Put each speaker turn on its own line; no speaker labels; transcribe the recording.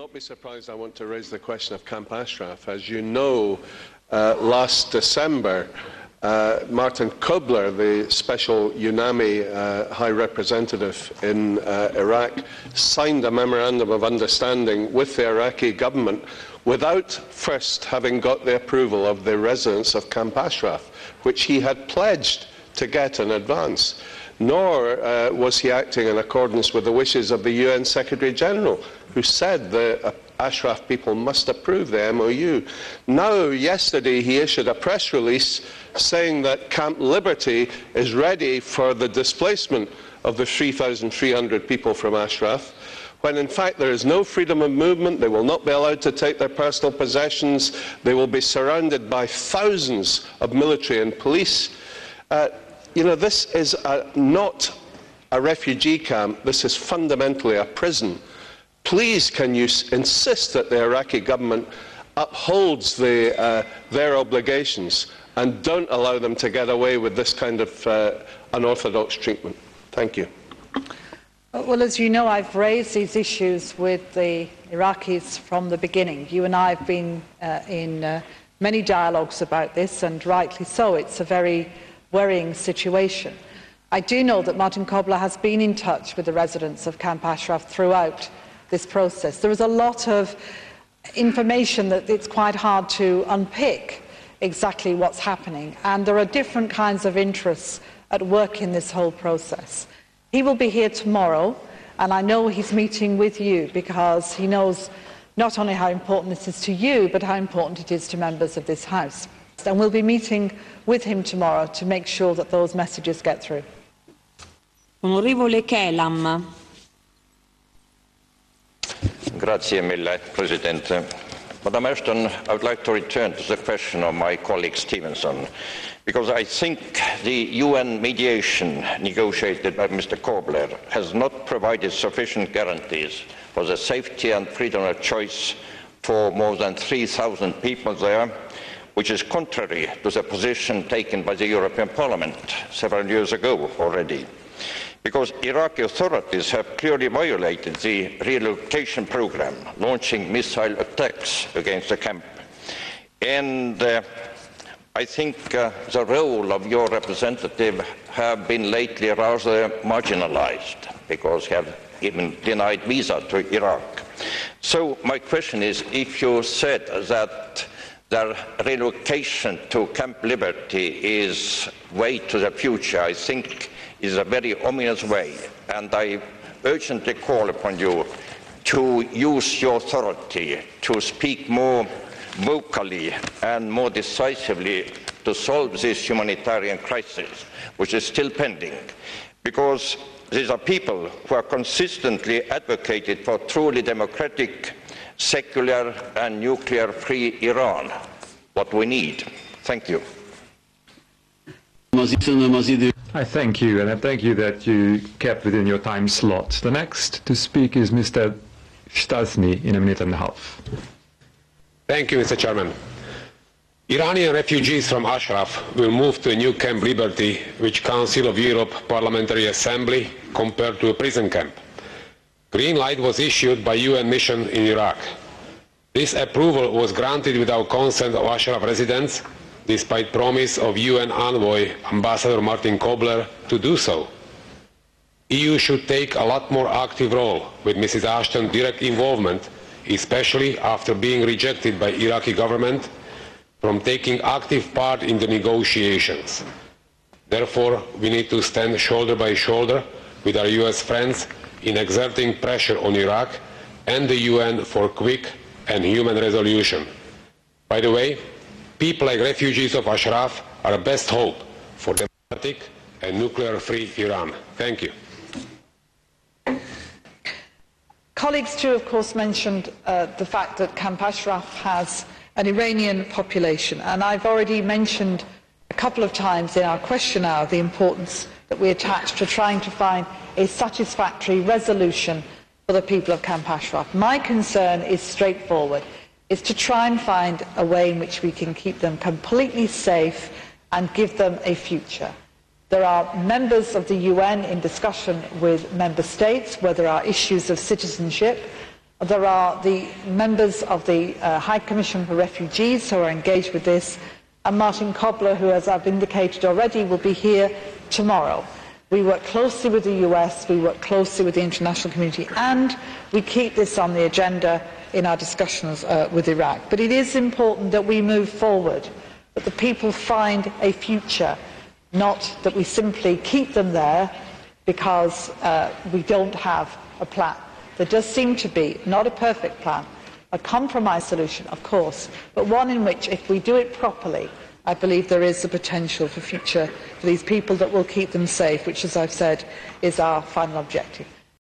not be surprised I want to raise the question of Camp Ashraf. As you know, last December, Martin Kobler, the special UNAMI High Representative in Iraq, signed a memorandum of understanding with the Iraqi government without first having got the approval of the residents of Camp Ashraf, which he had pledged to get in advance. Nor was he acting in accordance with the wishes of the UN Secretary-General, who said the Ashraf people must approve the MOU. Now, yesterday, he issued a press release saying that Camp Liberty is ready for the displacement of the 3,300 people from Ashraf, when in fact there is no freedom of movement. They will not be allowed to take their personal possessions. They will be surrounded by thousands of military and police. You know, this is not a refugee camp. This is fundamentally a prison. Please, can you insist that the Iraqi government upholds their obligations and don't allow them to get away with this kind of unorthodox treatment? Thank you.
Well, as you know, I've raised these issues with the Iraqis from the beginning. You and I have been in many dialogues about this, and rightly so. It's a very worrying situation. I do know that Martin Kobler has been in touch with the residents of Camp Ashraf throughout this process. There is a lot of information that it's quite hard to unpick exactly what's happening, and there are different kinds of interests at work in this whole process. He will be here tomorrow, and I know he's meeting with you because he knows not only how important this is to you, but how important it is to members of this House. And we'll be meeting with him tomorrow to make sure that those messages get through.
Onorevole Kelam.
Grazie mille, President. Madam Ashton, I would like to return to the question of my colleague Stevenson, because I think the UN mediation negotiated by Mr. Kobler has not provided sufficient guarantees for the safety and freedom of choice for more than 3,000 people there, which is contrary to the position taken by the European Parliament several years ago already. Because Iraqi authorities have clearly violated the relocation program, launching missile attacks against the camp. And I think the role of your representative have been lately rather marginalized, because he have even denied visa to Iraq. So my question is, if you said that the relocation to Camp Liberty is way to the future, I think is a very ominous way, and I urgently call upon you to use your authority to speak more vocally and more decisively to solve this humanitarian crisis, which is still pending, because these are people who are consistently advocated for truly democratic, secular and nuclear-free Iran, what we need. Thank you.
I thank you, and I thank you that you kept within your time slot. The next to speak is Mr. Stasny in a minute and a half.
Thank you, Mr. Chairman. Iranian refugees from Ashraf will move to a new Camp Liberty, which Council of Europe Parliamentary Assembly compared to a prison camp. Green light was issued by UN mission in Iraq. This approval was granted without consent of Ashraf residents, despite promise of UN envoy Ambassador Martin Kobler to do so. EU should take a lot more active role with Mrs. Ashton's direct involvement, especially after being rejected by Iraqi government from taking active part in the negotiations. Therefore, we need to stand shoulder by shoulder with our US friends in exerting pressure on Iraq and the UN for quick and human resolution. By the way, people like refugees of Ashraf are our best hope for democratic and nuclear-free Iran. Thank you.
Colleagues too, of course, mentioned the fact that Camp Ashraf has an Iranian population, and I've already mentioned a couple of times in our question hour the importance that we attach to trying to find a satisfactory resolution for the people of Camp Ashraf. My concern is straightforward. Is to try and find a way in which we can keep them completely safe and give them a future. There are members of the UN in discussion with member states where there are issues of citizenship. There are the members of the High Commission for Refugees who are engaged with this, and Martin Kobler, who, as I've indicated already, will be here tomorrow. We work closely with the US, we work closely with the international community, and we keep this on the agenda in our discussions with Iraq. But it is important that we move forward, that the people find a future, not that we simply keep them there because we don't have a plan. There does seem to be not a perfect plan, a compromise solution, of course, but one in which, if we do it properly, I believe there is the potential for future for these people that will keep them safe, which, as I've said, is our final objective.